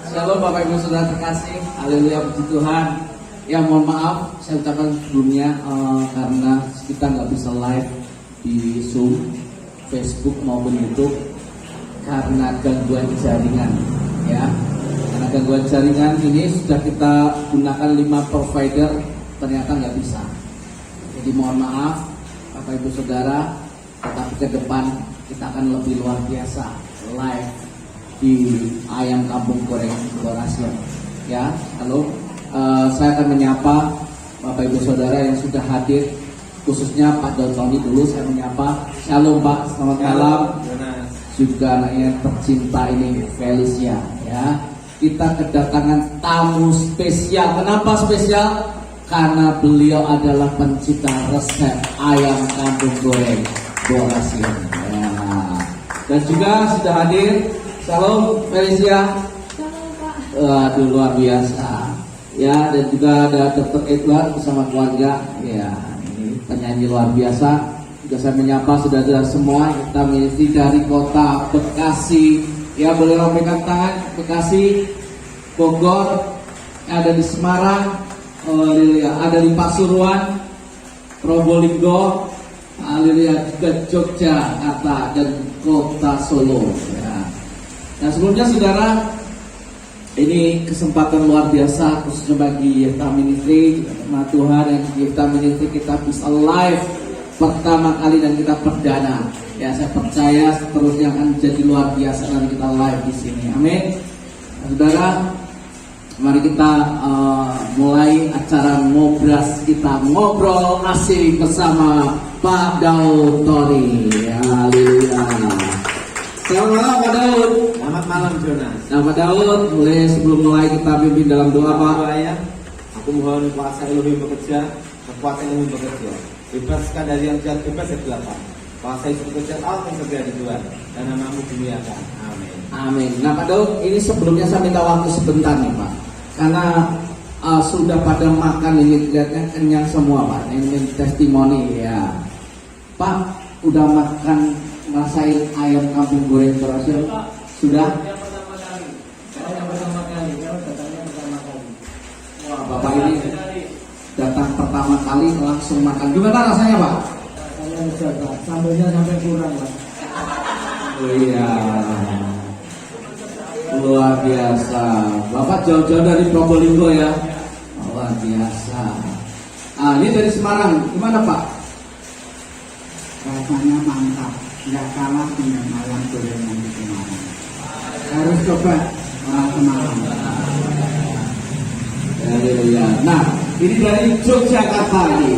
Shalom Bapak Ibu Saudara terkasih, haleluya puji Tuhan. Ya mohon maaf, saya ucapkan sebelumnya karena kita nggak bisa live di Zoom, Facebook maupun YouTube karena gangguan jaringan. Ya, karena gangguan jaringan ini sudah kita gunakan 5 provider, ternyata nggak bisa. Jadi mohon maaf Bapak Ibu Saudara, tetapi ke depan kita akan lebih luar biasa live di ayam kampung goreng Borasion. Ya, halo, saya akan menyapa Bapak Ibu Saudara yang sudah hadir, khususnya Pak Doni dulu saya menyapa. Shalom Pak, selamat malam. Juga anaknya tercinta ini Felicia. Ya, kita kedatangan tamu spesial. Kenapa spesial? Karena beliau adalah pencipta resep ayam kampung goreng Borasion. Ya. Dan juga sudah hadir. Shalom Felicia. Shalom Pak. Waduh luar biasa. Ya, dan juga ada Dr. Edward bersama keluarga. Ya, ini penyanyi luar biasa. Juga saya menyapa saudara semua kita miliki dari kota Bekasi. Ya, boleh lambaikan tangan. Bekasi, Bogor, ada di Semarang, ada di Pasuruan, Probolinggo, juga Yogyakarta dan kota Solo. Ya. Nah sebelumnya saudara, ini kesempatan luar biasa khususnya bagi Yefta Ministry, karena Tuhan dan Yefta Ministry kita bisa live pertama kali dan kita perdana. Ya saya percaya seterusnya akan jadi luar biasa nanti kita live di sini. Amin. Nah, saudara, mari kita mulai acara ngobras kita, ngobrol asik bersama Pak Daud Tori. Haleluya. Selamat malam Pak Daud. Selamat malam Jonas. Nah Pak Daud, sebelum mulai kita pimpin dalam doa Pak. Ya, aku mohon kuasa Elohim bekerja, kekuatan Elohim bekerja. Bebaskan dari yang jahat, bebas dari gelap. Kuasa Yesus bekerja, Allah yang segera di Tuhan dan namamu dimuliakan. Amin. Amin. Nah Pak Daud, ini sebelumnya saya minta waktu sebentar nih Pak, karena sudah pada makan ini kelihatannya kenyang semua Pak. Ini testimoni ya. Pak, udah makan masain ayam kampung goreng Borasion? Sudah? Yang pertama kali. Saya yang pertama kali. Saya datangnya pertama kali. Wah, Bapak ini datang pertama kali langsung makan. Gimana rasanya Pak? Saya sudah Pak. Sambelnya sampai kurang Pak. Oh iya, luar biasa. Bapak jauh-jauh dari Probolinggo ya, luar biasa. Ini dari Semarang. Gimana Pak? Rasanya mantap. Nggak kalah dengan ayam goreng yang di Semarang. Harus coba orang Semarang. Ya. Nah, ini dari Yogyakarta ini.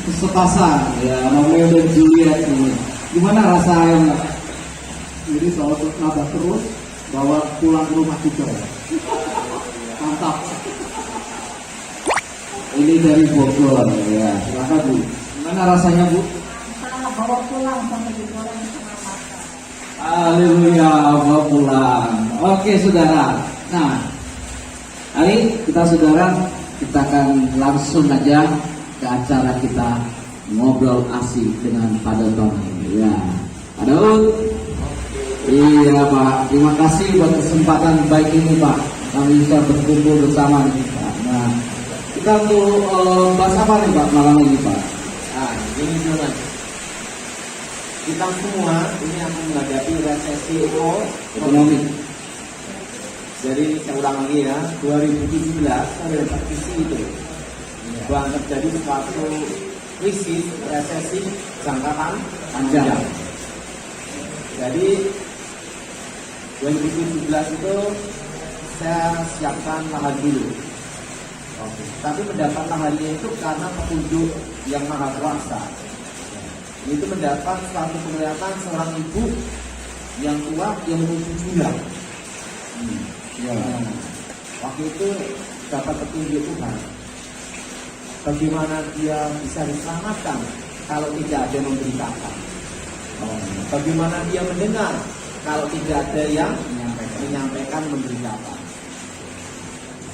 Sepasang ya, Romeo dan Juliet ini. Gimana rasa ayam? Jadi soal nambah terus, bawa pulang ke rumah juga. Mantap. Ini dari Bogor ya. Silakan Bu. Gimana rasanya Bu? Bawa pulang sampai digoreng setengah matang. Haleluya, bawa pulang. Oke saudara. Nah, hari kita akan langsung aja ke acara kita ngobrol asik dengan Pak Daud. Ya, Pak Daud. Iya Pak, terima kasih buat kesempatan baik ini Pak. Kami bisa berkumpul bersama nih Pak. Nah, kita untuk bahas apa nih Pak malam ini Pak? Nah, ini Jonas. Kita semua ini akan menghadapi resesi Ekonomi. Jadi saya ulang lagi ya, 2017 ada prediksi itu bahwa terjadi suatu krisis resesi jangka panjang. Jadi 2017 itu saya siapkan lahan dulu. Tapi mendapat lahannya itu karena petunjuk yang maha kuasa. Itu mendapat suatu penglihatan seorang ibu yang tua yang menuju jurang. Waktu itu dapat petunjuk Tuhan. Bagaimana dia bisa diselamatkan kalau tidak ada yang memberitakan. Bagaimana dia mendengar kalau tidak ada yang menyampaikan memberitakan.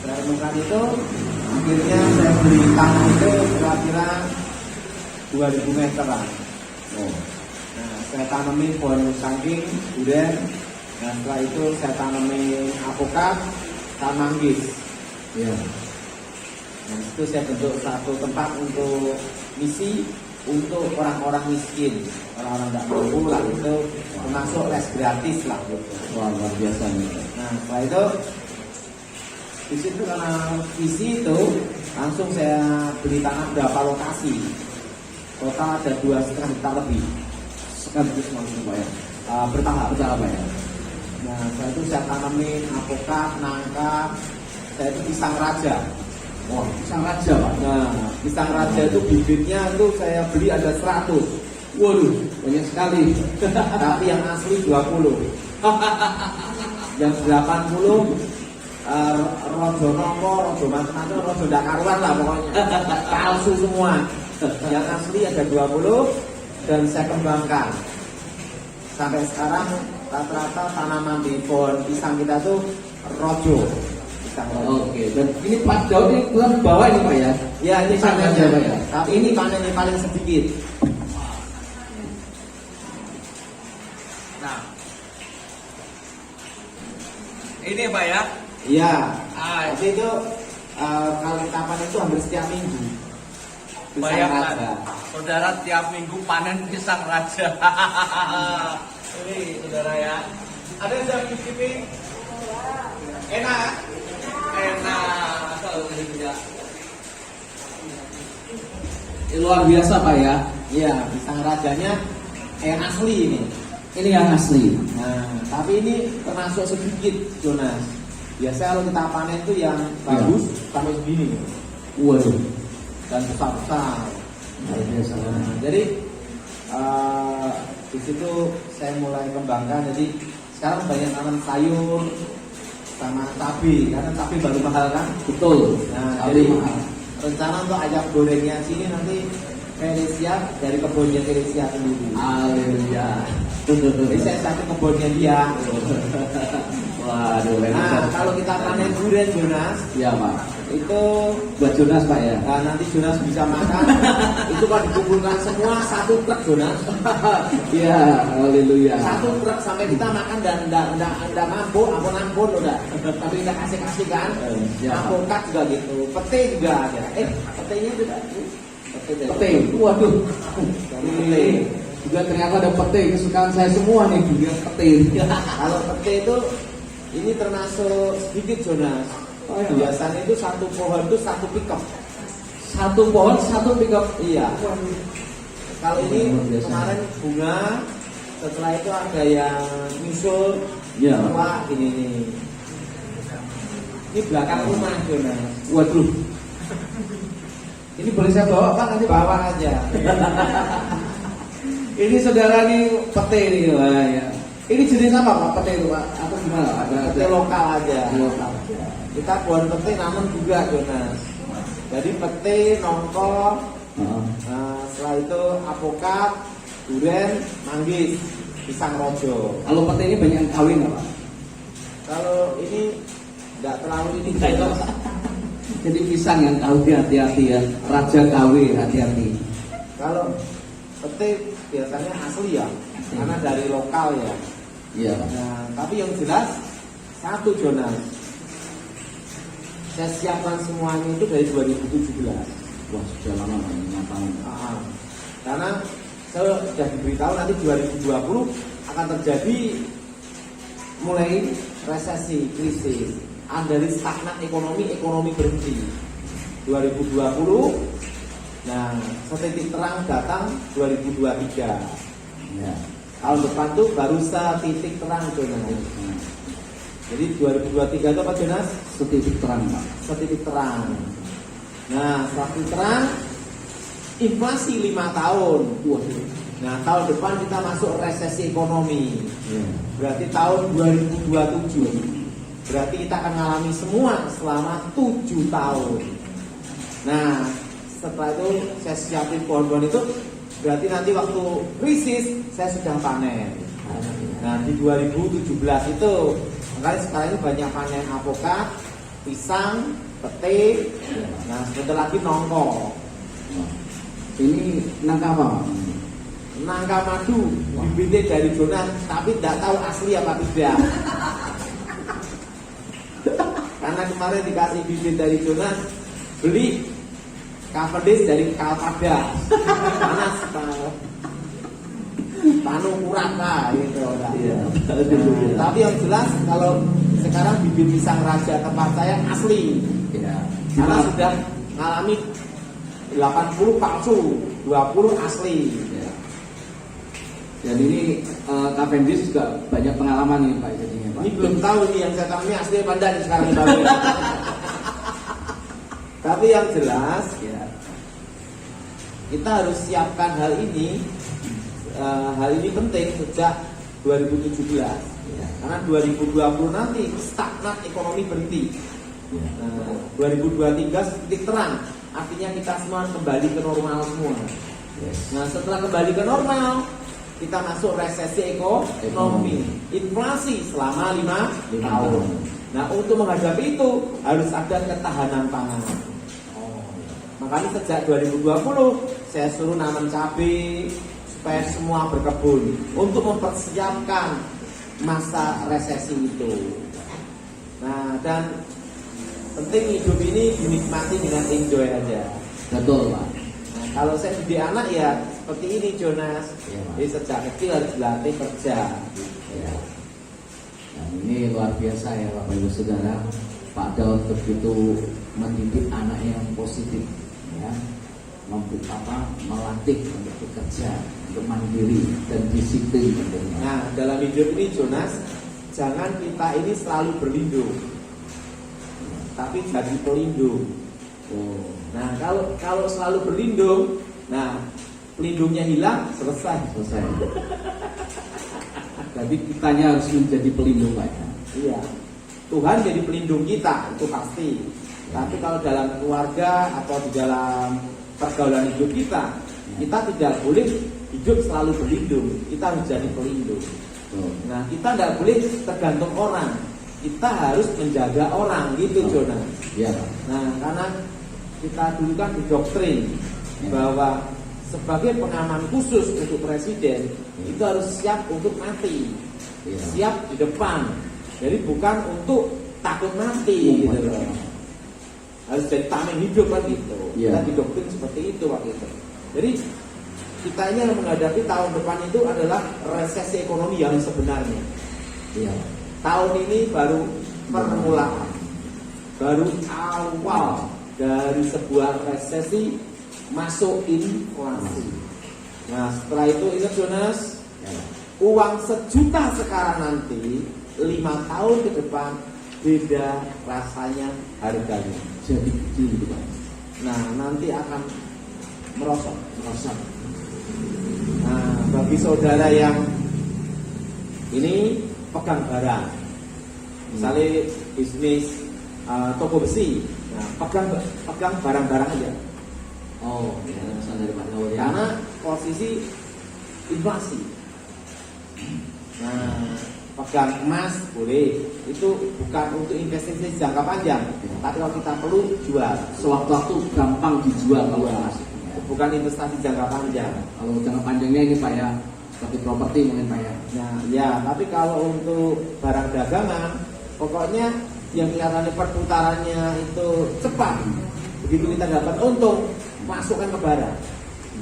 Saya renungkan itu, akhirnya saya beli tanah itu kira-kira 2000 meteran. Nah, saya tanami pohon sangking, durian, Nah setelah itu saya tanamin apokat sama manggis. Iya. Nah itu saya bentuk satu tempat untuk misi untuk orang-orang miskin, orang-orang tidak mampu lah itu termasuk les gratis lah gitu. Wah, luar biasa nih. Nah setelah itu di situ karena visi itu langsung saya beli tanah berapa lokasi, total ada 2,5 hektar lebih Sekaligus langsung Pak ya. bertahap. Bertahap ya. Nah setelah itu saya tanamin apokat, nangka, saya itu pisang raja. Wah, pisang raja Pak. Nah pisang raja itu bibitnya itu saya beli ada 100. Waduh, banyak sekali. Tapi yang asli 20. Yang 80 rojo nopo, rojo macam-macam, rojo ndak karuan lah pokoknya. Palsu semua. Yang asli ada 20 dan saya kembangkan. Sampai sekarang rata-rata tanaman di pohon pisang kita tuh rojo. Pisang rojo. Oke, dan ini Pak Daud ini bukan bawah ini Pak ya? Ya ini Pisang panennya, raja, Pak, ya? tapi ini panennya paling sedikit. Nah, ini Pak ya. Iya. Ah, Tapi itu kalau kita panen itu hampir setiap minggu. Pisang bayangkan, raja. saudara tiap minggu panen pisang raja. Ini saudara ya. Ada yang sudah mencicipi? Enak? Enak. Alhamdulillah. Ini luar biasa Pak ya. Iya, pisang rajanya yang asli ini. Ini yang asli. Nah, tapi ini termasuk sedikit, Jonas. Biasanya kalau kita panen itu yang bagus sampai segini Waduh, dan besar-besar. luar biasa. Nah, jadi di situ saya mulai kembangkan. Jadi sekarang banyak tanam sayur sama cabai, karena cabai baru mahal kan. Betul. Nah, Tapi jadi mahal. rencana untuk ayam gorengnya sini nanti Felicia dari kebunnya Felicia sendiri. Haleluya. Jadi saya satu kebunnya dia. Waduh, Nah, kalau kita panen durian Jonas, ya Pak. itu Buat Jonas Pak ya. nanti Jonas bisa makan. Itu kalau dikumpulkan semua satu truk Jonas. Iya, haleluya. Satu truk sampai kita makan dan enggak mampu, ampun udah. Tapi kita kasih kan. Ya, Pak. Apokat juga gitu, pete juga ada. Petenya juga. Pete. Waduh. Pete. Juga ternyata ada pete, kesukaan saya semua nih, dunia pete. Kalau pete itu ini termasuk sedikit Jonas. Oh, iya, Pak. Biasanya itu satu pohon itu satu pickup. Satu pohon, satu pickup. Iya. Kalau ini Luar biasa. kemarin bunga, setelah itu ada yang nyusul, Iya. tua ini nih. Ini belakang rumah Jonas. Waduh. Ini boleh saya bawa Pak nanti Pak? Bawa aja. Ini saudara nih pete nih, wah ya. Ini jenis apa Pak pete itu Pak? Atau gimana? Pete lokal aja. Lokal. Kita pohon pete namun juga Jonas. Jadi pete, nongko, Heeh. setelah itu apokat, durian, manggis, pisang rojo. Kalau pete ini banyak yang kawin nggak Pak? Kalau ini nggak terlalu ini Enggak itu, Pak. Jadi pisang yang kawin hati-hati ya. Raja kawin hati-hati. Kalau pete biasanya asli ya, karena dari lokal ya. Iya Pak. Nah, tapi yang jelas satu Jonas. Saya siapkan semuanya itu dari 2017. Wah sudah lama Pak, 5 tahun. Karena saya sudah diberitahu nanti 2020 akan terjadi mulai resesi, krisis. Dari stagnan ekonomi berhenti. 2020, nah setitik terang datang 2023. Ya. Tahun depan tuh baru setitik terang Jonas. Jadi 2023 itu apa Jonas? Setitik terang Pak. Setitik terang. Nah, setitik terang inflasi 5 tahun. Waduh. Nah, tahun depan kita masuk resesi ekonomi. Iya. Berarti tahun 2027. Berarti kita akan mengalami semua selama 7 tahun. Nah, setelah itu saya siapin pohon-pohon itu, berarti nanti waktu krisis saya sudah panen. Nah, di 2017 itu, makanya sekarang ini banyak panen apokat, pisang, pete, nah sebentar lagi nongko. Ini nangka apa Pak? nangka madu bibitnya dari Jonas, tapi tidak tahu asli apa tidak. Karena kemarin dikasih bibit dari Jonas, beli Cavendish dari Kalpada, panas Panu Kuraka gitu. Iya. Tapi yang jelas kalau sekarang bibit pisang raja tempat saya asli. Ya. Karena sudah mengalami 80 palsu, 20 asli. Ya. Dan ini Cavendish juga banyak pengalaman nih Pak jadinya Pak. Ini belum tahu nih yang saya tahu ini asli apa enggak nih sekarang ini, Pak. Tapi yang jelas Ya. kita harus siapkan hal ini. Hal ini penting sejak 2017. Ya. Karena 2020 nanti stagnan ekonomi berhenti. Ya. 2023 titik terang, artinya kita semua kembali ke normal semua. Yes. Nah setelah kembali ke normal, kita masuk resesi ekonomi, inflasi selama 5 5 tahun. tahun. Nah untuk menghadapi itu harus ada ketahanan pangan. Oh. Makanya sejak 2020 saya suruh nanam cabai supaya semua berkebun untuk mempersiapkan masa resesi itu. Nah dan penting hidup ini dinikmati dengan enjoy aja. Betul Pak. Nah, kalau saya didik anak ya seperti ini Jonas. Iya, Pak. Jadi sejak kecil harus dilatih kerja. Ya. Dan ini luar biasa ya Bapak Ibu Saudara. Pak Daud begitu mendidik anak yang positif, ya, melatih untuk bekerja, untuk mandiri dan disiplin tentunya. Nah dalam hidup ini Jonas, jangan kita ini selalu berlindung, tapi jadi pelindung. Oh, Nah kalau selalu berlindung, nah pelindungnya hilang, selesai. selesai. Jadi kitanya harus menjadi pelindung Pak. Ya? Iya, Tuhan jadi pelindung kita, itu pasti. Tapi kalau dalam keluarga atau di dalam pergaulan hidup kita tidak boleh hidup selalu berlindung. Kita harus jadi pelindung. Oh. Nah, kita tidak boleh tergantung orang. Kita harus menjaga orang, gitu Jonas. Iya Pak. Nah, karena kita dulu kan didoktrin bahwa sebagai pengaman khusus untuk presiden itu harus siap untuk mati, Iya. siap di depan. Jadi bukan untuk takut mati gitu loh. Harus jadi tameng hidup kan gitu. Iya. Kita didoktrin seperti itu waktu itu. Jadi kita ini yang menghadapi tahun depan itu adalah resesi ekonomi yang sebenarnya. Iya. Tahun ini baru permulaan, baru awal dari sebuah resesi masuk inflasi. Nah setelah itu ingat Jonas, Ya. uang 1 juta sekarang nanti 5 tahun ke depan beda rasanya harganya. Jadi kecil gitu Pak. Nah nanti akan merosot. Nah bagi saudara yang ini pegang barang, misalnya bisnis toko besi, nah pegang barang-barang aja. Oh, ya, pesan dari Pak Daud ya. Karena posisi inflasi. Nah, pegang emas boleh, itu bukan untuk investasi jangka panjang, tapi kalau kita perlu jual. Sewaktu-waktu gampang dijual kalau Iya. emas. Bukan investasi jangka panjang. Kalau jangka panjangnya ini Pak ya, seperti properti mungkin Pak ya. Nah, ya, tapi kalau untuk barang dagangan, pokoknya yang kelihatannya perputarannya itu cepat. Begitu kita dapat untung, masukkan ke barang.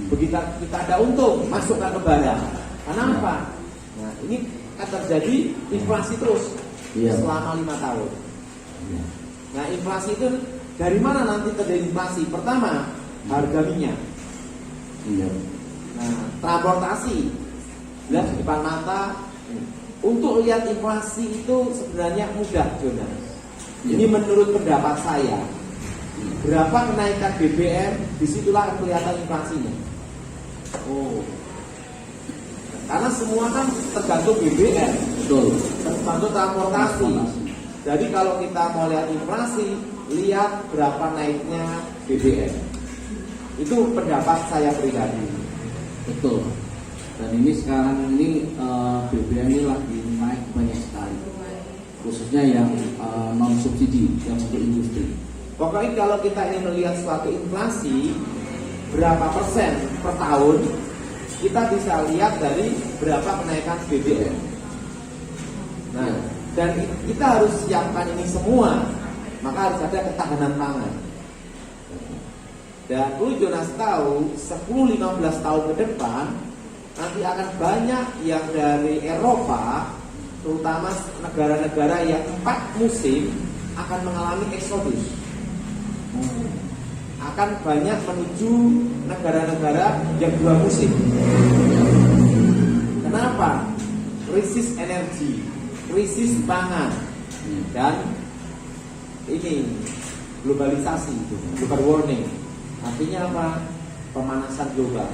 Begitu kita ada untung, masukkan ke barang. Kenapa? Nah, ini akan terjadi inflasi terus Iya. selama 5 tahun. Iya. Nah, inflasi itu dari mana nanti terjadi inflasi? Pertama, harga minyak. Iya. Nah, transportasi. Lihat di depan mata. Untuk lihat inflasi itu sebenarnya mudah, Jonas. Ini menurut pendapat saya. Berapa kenaikan BBM, disitulah kelihatan inflasinya. Oh, Karena semua kan tergantung BBM, betul. tergantung transportasi. Jadi kalau kita mau lihat inflasi, lihat berapa naiknya BBM. Itu pendapat saya pribadi. Betul. Dan ini sekarang ini BBM ini lagi naik banyak sekali. Khususnya yang non subsidi, yang untuk industri. Pokoknya kalau kita ingin melihat suatu inflasi berapa persen per tahun, kita bisa lihat dari berapa kenaikan BBM. Nah, dan kita harus siapkan ini semua, maka harus ada ketahanan pangan. Dan perlu Jonas tahu 10-15 tahun ke depan nanti akan banyak yang dari Eropa, terutama negara-negara yang 4 musim akan mengalami eksodus. Akan banyak menuju negara-negara yang 2 musim. Kenapa? Krisis energi, krisis pangan, dan ini globalisasi, global warming. Artinya apa? Pemanasan global.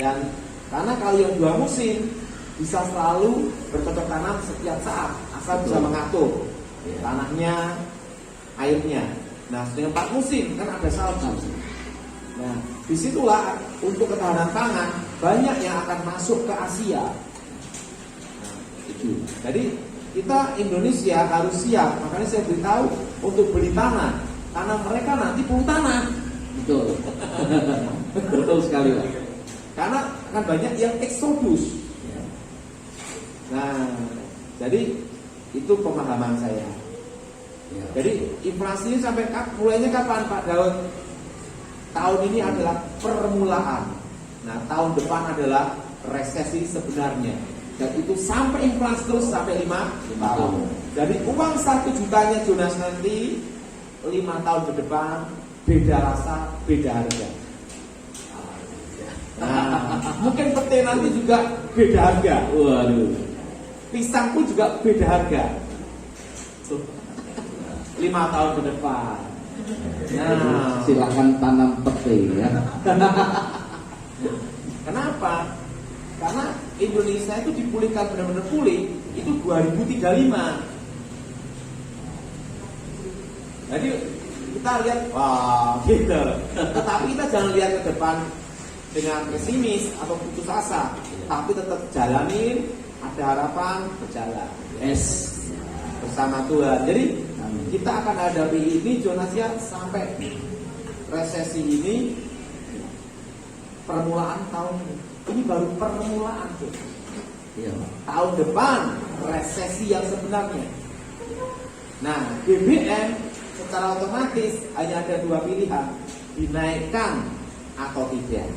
Dan karena kalau yang 2 musim bisa selalu bercocok tanam setiap saat, asal bisa mengatur tanahnya, airnya. Nah, dengan 4 musim kan ada salju. Nah, disitulah untuk ketahanan pangan banyak yang akan masuk ke Asia. Nah, itu. Jadi kita Indonesia harus siap. Makanya saya beritahu untuk beli tanah, karena mereka nanti perlu tanah. Betul. Betul sekali, Pak. Karena akan banyak yang eksodus. Nah, jadi itu pemahaman saya. Jadi inflasi ini sampai mulainya kapan Pak Daud? Tahun ini adalah permulaan. Nah, tahun depan adalah resesi sebenarnya. Dan itu sampai inflasi terus sampai 5 tahun. Jadi uang 1 jutanya Jonas nanti 5 tahun ke depan beda rasa, beda harga. Nah, mungkin pete nanti juga beda harga. Waduh. Pisang pun juga beda harga. 5 tahun ke depan. Nah, Silakan tanam pete ya. kenapa? Karena Indonesia itu dipulihkan benar-benar pulih itu 2035. Jadi kita lihat, wah gitu. Tetapi kita jangan lihat ke depan dengan pesimis atau putus asa, tapi tetap jalanin, ada harapan, berjalan. Es. Bersama Tuhan. Jadi kita akan hadapi ini Jonas ya sampai resesi ini permulaan tahun ini. Ini baru permulaan tuh. Iya, Pak. Tahun depan resesi yang sebenarnya. Nah, BBM secara otomatis hanya ada 2 pilihan, dinaikkan atau tidak.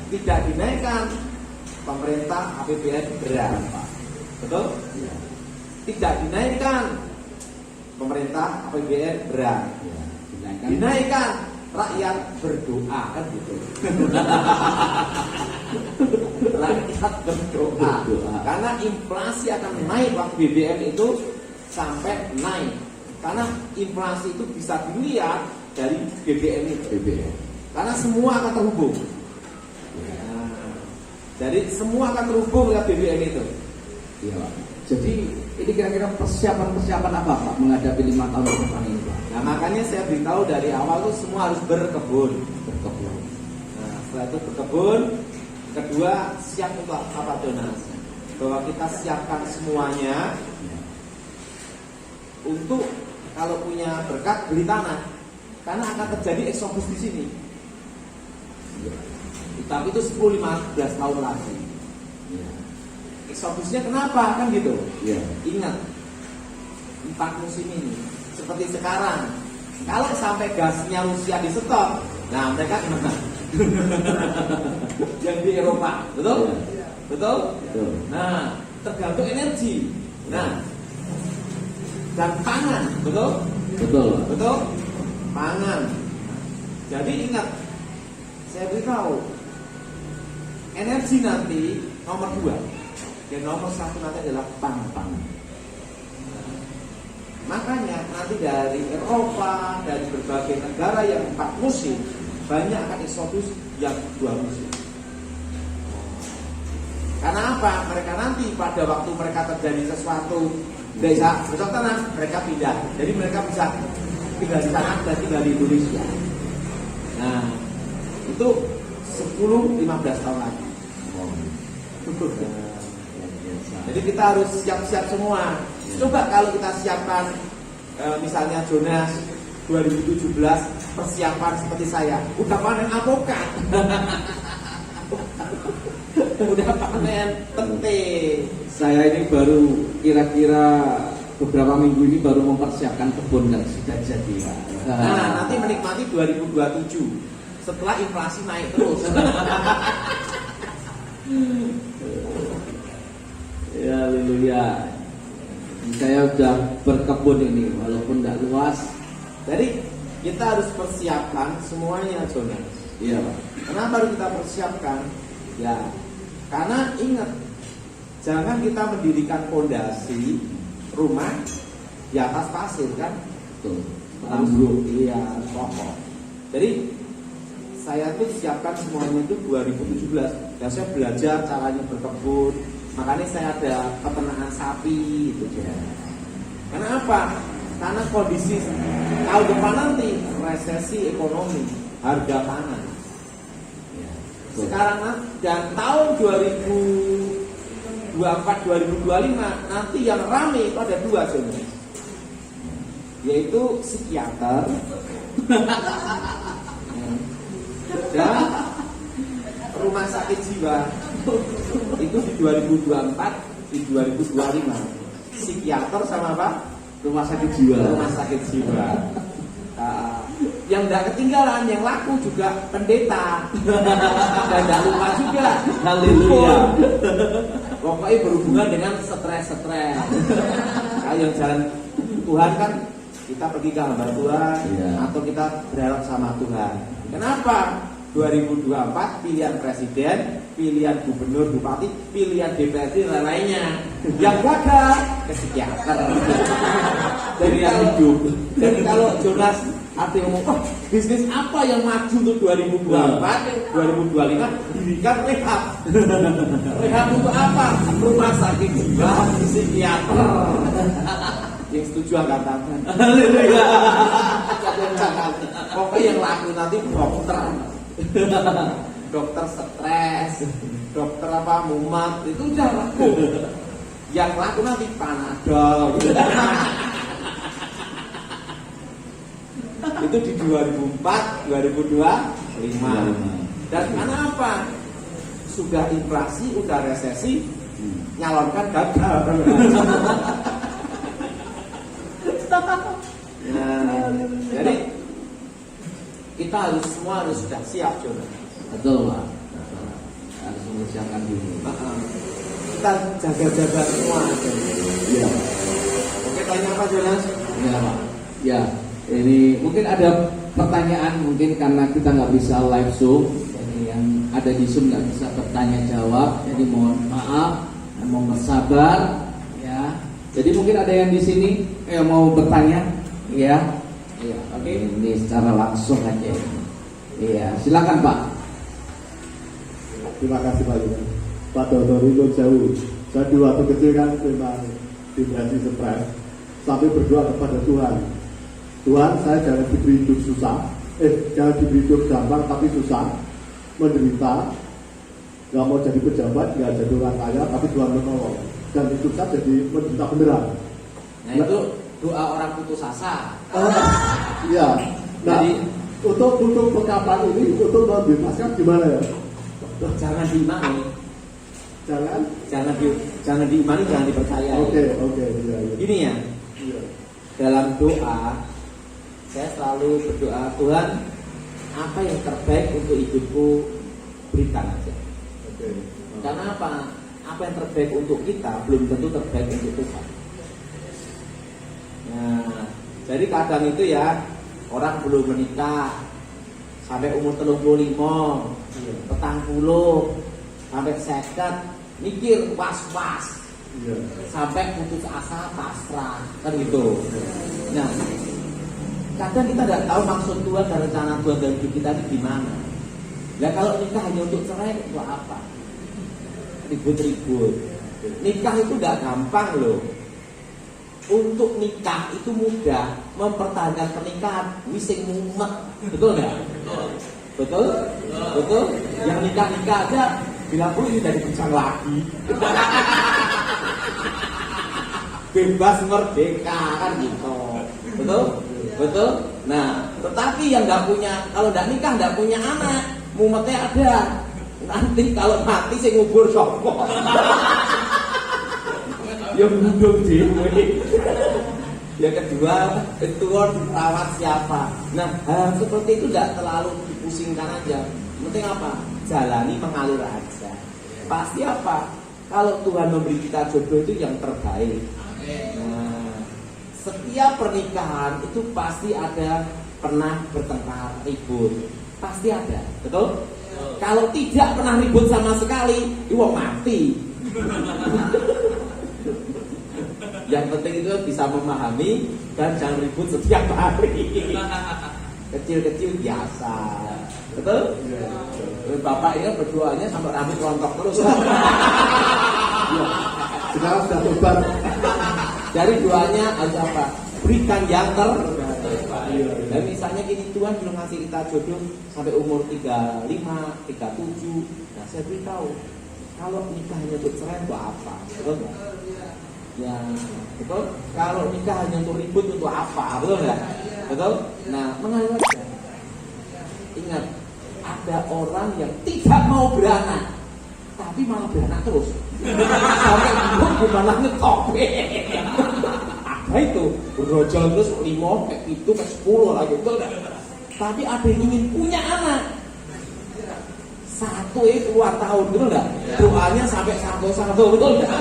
Tidak dinaikkan, pemerintah APBN berat, Pak. Betul? Iya. Tidak dinaikkan, pemerintah APBN berat. Iya. Dinaikkan. Dinaikkan, rakyat berdoa kan gitu. Rakyat berdoa. Karena inflasi akan naik waktu BBM itu sampai naik. Karena inflasi itu bisa dilihat dari BBM itu. BBM. Karena semua akan terhubung. Nah, jadi semua akan terhubung dengan BBM itu. Iya, Pak. Jadi ini kira-kira persiapan apa Pak menghadapi 5 tahun ke depan ini, Pak? Nah, makanya saya beritahu dari awal tuh semua harus berkebun. Berkebun. Nah, setelah itu berkebun. Kedua, siap untuk apa Jonas? Bahwa kita siapkan semuanya untuk kalau punya berkat beli tanah, karena akan terjadi eksodus di sini. Tapi itu 10-15 tahun lagi. Eksodusnya kenapa kan gitu? Iya. Ingat 4 musim ini seperti sekarang. Kalau sampai gasnya Rusia di stop, nah mereka kemana? Yang di Eropa, betul? Iya. Betul? Betul. Nah, tergantung energi. Nah, dan pangan, betul? Betul, Pak. Betul? Pangan. Jadi ingat, saya beritahu, energi nanti nomor 2. Dan nomor 1 nanti adalah pangan. Makanya nanti dari Eropa, dari berbagai negara yang 4 musim, banyak akan eksodus yang 2 musim. Karena apa? Mereka nanti pada waktu mereka terjadi sesuatu desa bercocok tanam, mereka pindah. Jadi mereka bisa tinggal di sana dan tinggal di Indonesia. Nah, itu 10-15 tahun lagi. Jadi kita harus siap-siap semua. Coba kalau kita siapkan misalnya Jonas 2017 persiapan seperti saya, udah panen avokat. Udah panen penting. Saya ini baru kira-kira beberapa minggu ini baru mempersiapkan kebun dan sudah jadi. Nah, nanti menikmati 2027 setelah inflasi naik terus. Ya, haleluya. Saya udah berkebun ini walaupun tidak luas. Jadi kita harus persiapkan semuanya, Jonas. Iya, Pak. Kenapa harus kita persiapkan? Ya, karena ingat, jangan kita mendirikan fondasi rumah di atas pasir kan? Tuh. Ambruk, iya, kokoh. Jadi saya tuh siapkan semuanya itu 2017 dan saya belajar caranya berkebun. Makanya saya ada peternakan sapi gitu ya. Karena apa? Karena kondisi tahun depan nanti resesi ekonomi, harga pangan. Ya, betul. Sekarang dan tahun 2024-2025 nanti yang rame itu ada dua sebenarnya, yaitu psikiater dan rumah sakit jiwa. Itu di 2024, di 2025 psikiater sama apa? Rumah sakit jiwa. Rumah sakit jiwa. Yang tidak ketinggalan, yang laku juga pendeta. Dan tidak lupa juga Haleluya. pokoknya berhubungan dengan stres-stres. Kalau yang jalan Tuhan kan kita pergi ke hamba Tuhan, Iya. atau kita berharap sama Tuhan. Kenapa? 2024 pilihan presiden, pilihan gubernur, bupati, pilihan DPRD dan lainnya. Yang gagal ke psikiater. Jadi kalau Jonas ada yang ngomong, bisnis apa yang maju untuk 2024, 2025, dirikan rehab. Rehab untuk apa? Rumah sakit jiwa, psikiater. Yang setuju angkat tangan. Haleluya. Pokoknya yang laku nanti dokter. Dokter stres, dokter apa mumat, itu udah laku. Yang laku nanti Panadol. Itu di 2004, 2025. Dan karena apa? Sudah inflasi, udah resesi, nyalonkan gagal. Nah, jadi kita semua harus sudah siap, Jonas. Betul, Pak. Harus mempersiapkan dulu. Kita jaga-jaga semua. Iya. Oke, tanya apa, Jonas? Ya, Pak. Ya, ini mungkin ada pertanyaan mungkin karena kita nggak bisa live Zoom, jadi yang ada di Zoom nggak bisa bertanya jawab. Jadi mohon maaf, mohon bersabar, ya. Jadi mungkin ada yang di sini yang mau bertanya, ya. Iya, oke. Ini secara langsung aja. Iya, silakan Pak. Terima kasih Pak Yuda. Pak Dr. Ridho Jauh. Saya di waktu kecil kan memang depresi stres. Sampai berdoa kepada Tuhan. Tuhan, saya jangan diberi hidup susah. Jangan diberi hidup gampang tapi susah. Menderita. Gak mau jadi pejabat, gak jadi orang kaya, tapi Tuhan menolong. Dan hidup saya jadi menderita beneran. Nah, itu doa orang putus asa. Iya. Nah, Jadi- untuk pekapan ini, untuk membebaskan gimana ya? Jangan diimani, Jangan. jangan diimani, jangan dipercaya. Oke, iya. Gini ya, Iya. dalam doa saya selalu berdoa, Tuhan, apa yang terbaik untuk hidupku berikan aja. Oke. Karena apa? Apa yang terbaik untuk kita belum tentu terbaik untuk Tuhan. Nah, jadi kadang itu ya, orang belum menikah sampai umur 35, 40, sampai 50, mikir was-was, Iya. sampai putus asa, pasrah, kan gitu. Nah, kadang kita tidak tahu maksud Tuhan dan rencana Tuhan dalam hidup kita itu gimana. Ya kalau nikah hanya untuk cerai itu apa? Ribut-ribut. Nikah itu tidak gampang loh. Untuk nikah itu mudah, mempertahankan pernikahan wising mumet, betul nggak? Betul? Betul? Yang nikah aja bila perlu ini dari bincang lagi. Bebas merdeka kan gitu. Betul? Betul? Nah, tetapi yang nggak punya, kalau nggak nikah nggak punya anak, mumetnya ada. Nanti kalau mati saya ngubur sopo. Ya ngundung dewe. Yang kedua, tua dirawat siapa? Nah, hal seperti itu tidak terlalu dipusingkan aja. Penting apa? Jalani mengalir aja. Pasti apa? Kalau Tuhan memberi kita jodoh itu yang terbaik. Nah, setiap pernikahan itu pasti ada pernah bertengkar, ribut. Pasti ada, betul? Kalau tidak pernah ribut sama sekali, itu mati. Yang penting itu bisa memahami dan jangan ribut setiap hari. Kecil-kecil biasa, betul? Bapak ini berdoanya sampai rambut rontok terus. Sekarang sudah tobat. Dari doanya ada apa? Berikan yang terbaik. Dan misalnya gini, Tuhan belum ngasih kita jodoh sampai umur 35, 37. Nah, saya beritahu, kalau nikah hanya untuk cerai untuk apa? Betul nggak? Ya, betul. Kalau nikah hanya untuk ribut untuk apa? Betul nggak? Betul. Nah, mengalir aja. Ingat, ada orang yang tidak mau beranak, tapi malah beranak terus. Sampai bingung gimana ngetop. Apa itu? Berojol terus 5, kayak itu, kayak 10 lagi, betul nggak? Tapi ada yang ingin punya anak. 1 puluhan tahun, betul nggak? Doanya sampai 1, betul nggak?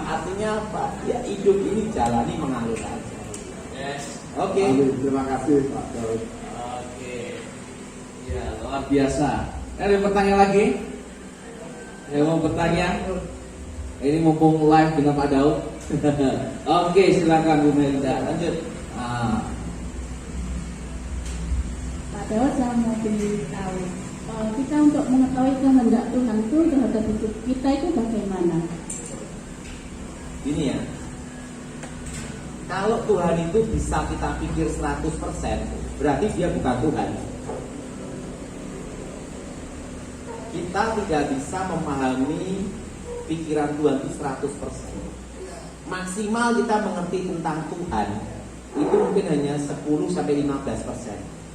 Artinya apa? Ya hidup ini jalani mengalir aja. Yes. Oke. Terima kasih Pak Daud. Oke. Ya, luar biasa. Ada pertanyaan lagi? Yang mau bertanya? Ini mumpung live dengan Pak Daud. Oke, silakan Bu Melinda. Lanjut. Pak Daud, saya mau beritahu, kita untuk mengetahui kehendak Tuhan itu terhadap hidup kita itu bagaimana? Ini ya. Kalau Tuhan itu bisa kita pikir 100%, berarti dia bukan Tuhan. Kita tidak bisa memahami pikiran Tuhan itu 100%. Maksimal kita mengerti tentang Tuhan itu mungkin hanya 10-15%.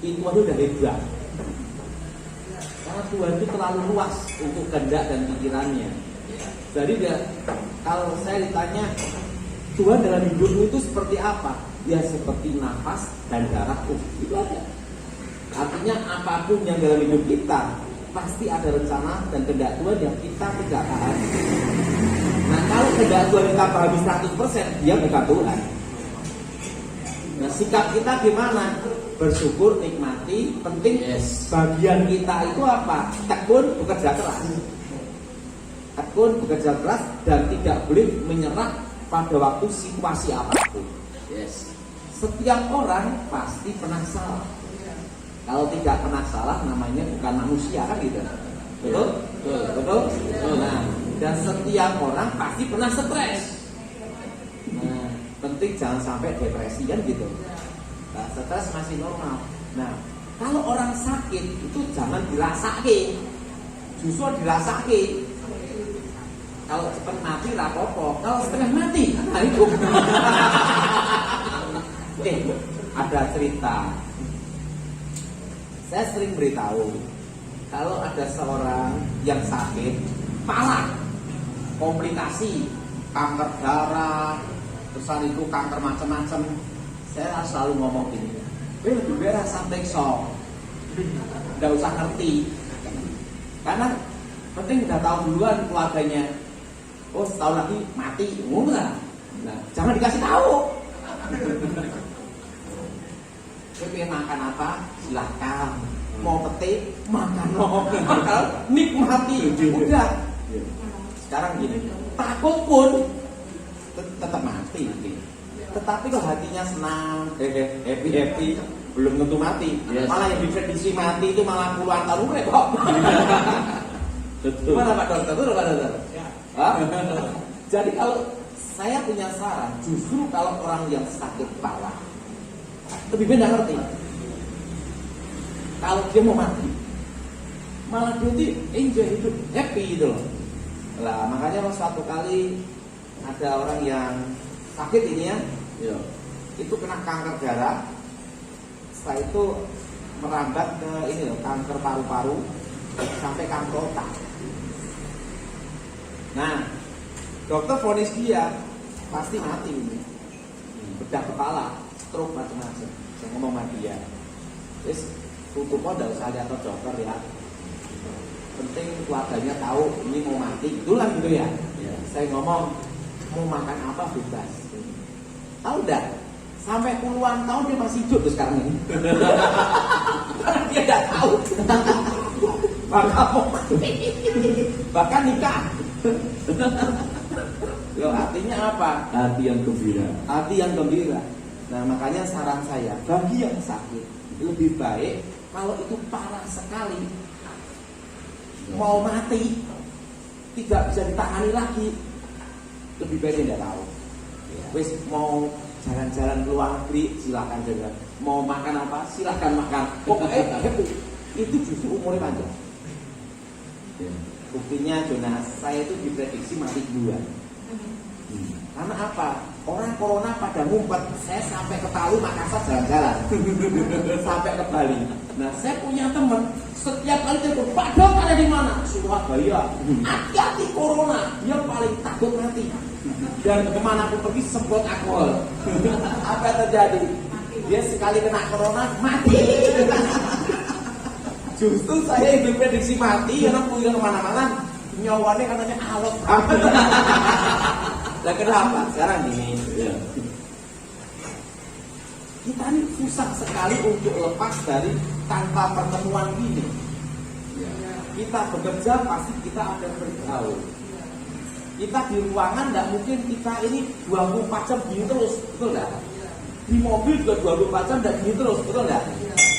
Itu aja udah hebat. Karena Tuhan itu terlalu luas untuk kehendak dan pikirannya. Jadi kalau saya ditanya Tuhan dalam hidupmu itu seperti apa? Ya seperti nafas dan darahku. Itu aja. Artinya apapun yang dalam hidup kita pasti ada rencana dan kehendak Tuhan yang kita tidak pahami. Nah, kalau kehendak Tuhan kita pahami 100%, dia bukan Tuhan. Nah, sikap kita gimana? Bersyukur, nikmati. Penting bagian kita itu apa? Tekun, bekerja keras. Tekun, bekerja keras dan tidak boleh menyerah pada waktu situasi apapun. Yes. Setiap orang pasti pernah salah. Kalau tidak pernah salah namanya bukan manusia, kan gitu. Betul? Betul? Nah, dan setiap orang pasti pernah stres. Nah, penting jangan sampai depresi, kan gitu. Nah, stres masih normal. Nah, kalau orang sakit itu jangan dirasake, justru dirasake. Kalau cepat mati rapopo, kalau setengah mati, nah itu. Ada cerita. Saya sering beritahu, kalau ada seorang yang sakit, parah, komplikasi, kanker darah, terus itu kanker macam-macam, saya selalu ngomong gini, lebih baik santai sok, nggak usah ngerti, karena penting udah tahu duluan keluarganya. Oh, setahun lagi mati, enggak. Nah, jangan dikasih tahu. Pengen makan apa? Silahkan. Mau petik, makan. Nikmati. Udah. Sekarang gini, takut pun tetap mati. Tetapi kalau hatinya senang, happy, belum tentu mati. Malah yang diprediksi mati itu malah puluhan tahun kok. Betul. Gimana Pak Dokter? Betul Pak Dokter? Jadi kalau saya punya saran, justru kalau orang yang sakit parah lebih baik nggak ngerti. Kalau dia mau mati, malah dia tuh enjoy hidup, happy gitu loh. Lah makanya suatu kali ada orang yang sakit ini ya, itu kena kanker darah. Setelah itu merambat ke ini loh, kanker paru-paru. sampai kanker otak. Nah, dokter vonis dia pasti mati ini, bedah kepala, stroke macam-macam. Saya ngomong sama dia, terus tutupnya udah usah lihat dokter ya. Penting keluarganya tahu ini mau mati, itulah gitu ya. Saya ngomong mau makan apa bebas. Tahu enggak? Sampai puluhan tahun dia masih hidup tuh sekarang ini. Karena dia tidak tahu. Bahkan mau mati. Bahkan nikah. Loh, artinya apa? Hati yang gembira. Hati yang gembira. Nah, makanya saran saya bagi yang sakit lebih baik kalau itu parah sekali, mau mati, tidak bisa ditangani lagi, lebih baik tidak tahu. Wis mau jalan-jalan ke luar negeri silakan jalan, mau makan apa silakan makan. Pokoknya itu justru umurnya panjang. Buktinya Jonas, saya itu diprediksi mati duluan. Karena apa? Orang corona pada ngumpet, saya sampai ke Palu, Makassar jalan-jalan, sampai ke Bali. Nah, saya punya teman, setiap kali telepon, Pak Dok ada di mana? Surabaya. Hati-hati corona, dia paling takut mati. Dan kemana pun pergi semprot alkohol. Apa yang terjadi? Dia sekali kena corona mati. Justru saya yang diprediksi mati, karena punya kemana-mana, nyawanya katanya alot. Dan kenapa? Sekarang gini, kita ini susah sekali untuk lepas dari tanpa pertemuan gini. Kita bekerja pasti kita ada bergaul. Kita di ruangan tidak mungkin kita ini 24 jam gini terus, betul nggak? Di mobil juga 24 jam tidak gini terus, betul nggak?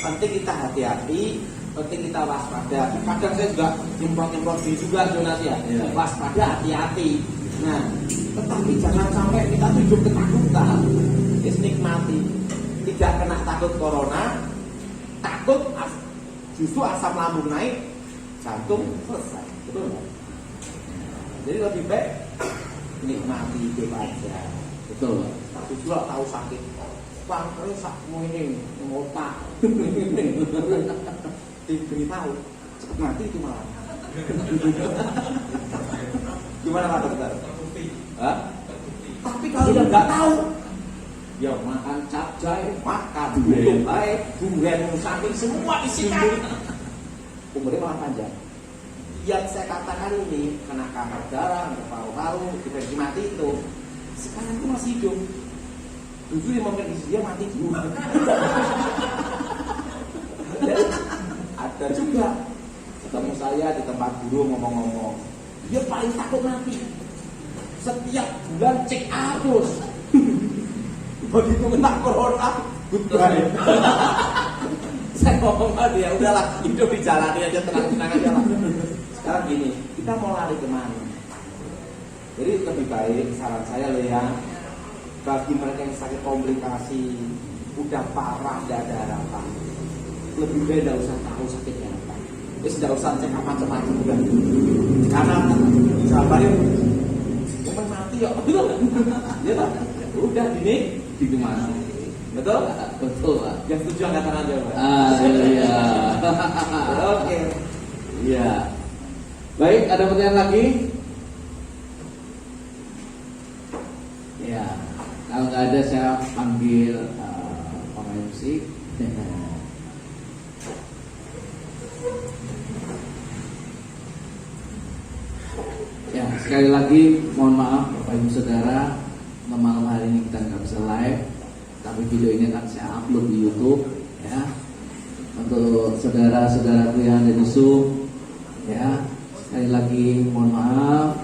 Penting kita hati-hati, penting kita waspada. Kadang saya juga nyemprot-nyemprot diri juga Jonas ya. Waspada, hati-hati. Nah, tetapi jangan sampai kita hidup ketakutan. Nikmati. Tidak kena takut corona, takut justru asam lambung naik, jantung selesai. Betul nggak? Jadi lebih baik nikmati hidup aja. Betul. Tapi juga tahu sakit. Bang, kalau sakitmu ini ngotak, diberitahu cepat mati itu malah. Gimana Pak Dokter? Hah? Tapi kalau dia nggak tahu, ya makan capcay, makan butuh baik, durian samping semua isikan, umurnya malah panjang. Yang saya katakan ini kena kanker darah, paru-paru, diprediksi mati itu, sekarang itu masih hidup. Justru yang memprediksi dia mati dulu. Ada juga ketemu saya di tempat guru ngomong-ngomong, dia paling takut mati. Setiap bulan cek terus. Begitu kena corona, goodbye. Saya ngomong sama dia, udahlah hidup dijalani aja, tenang-tenang aja lah. Sekarang gini, kita mau lari kemana? Jadi lebih baik saran saya ya, bagi mereka yang sakit komplikasi, udah parah, tidak ada harapan, lebih baik tidak usah tahu sakitnya apa. Terus tidak usah cek macam-macam udah. Karena jawabannya cuma mati ya, betul kan? Ya tak? Udah gini, Mati. betul? Betul Pak. Yang setuju angkatan aja, Pak. Iya. Oke. Iya. Baik, ada pertanyaan lagi? Ya, kalau nggak ada saya panggil MC. Ya, sekali lagi mohon maaf Bapak Ibu Saudara, malam hari ini kita nggak bisa live, tapi video ini akan saya upload di YouTube ya. Untuk saudara-saudaraku yang ada di Zoom, ya sekali lagi mohon maaf.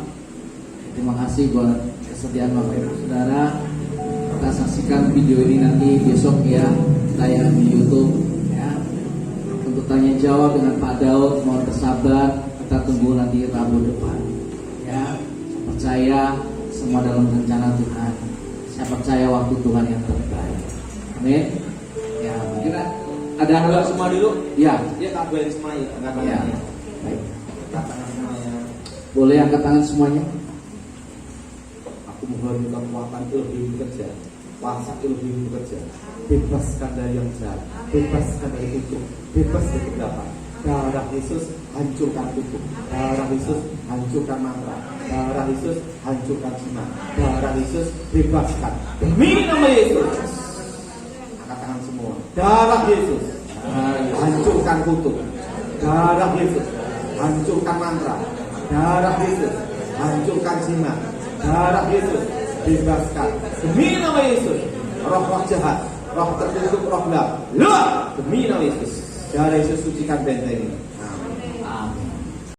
Terima kasih buat kesediaan Bapak Ibu Saudara. Kita saksikan video ini nanti besok ya, tayang di YouTube ya. Untuk tanya jawab dengan Pak Daud, mohon bersabar, kita tunggu nanti Rabu depan ya. Saya percaya semua dalam rencana Tuhan. Saya percaya waktu Tuhan yang terbaik. Amin. Ya, kira ada Doa semua dulu. ya. Dia kabarin semua ya, angkat Ya. tangannya. Baik. Angkat tangan semuanya. Boleh angkat tangan semuanya? Aku mohon kekuatan ilmu bekerja, kuasa ilmu bekerja. Bebaskan dari yang jahat, bebaskan dari kutuk, bebas dari kegelapan, Darah Yesus hancurkan kutuk. Darah Yesus hancurkan mantra. Darah Yesus hancurkan jimat. Darah Yesus bebaskan. Demi nama Yesus. Angkat tangan semua. Darah Yesus hancurkan kutuk. Darah Yesus hancurkan mantra. Darah Yesus hancurkan jimat. Darah Yesus bebaskan. Demi nama Yesus. Roh-roh jahat, roh tertutup, roh gelap, demi nama Yesus. Darah Yesus sucikan benteng ini.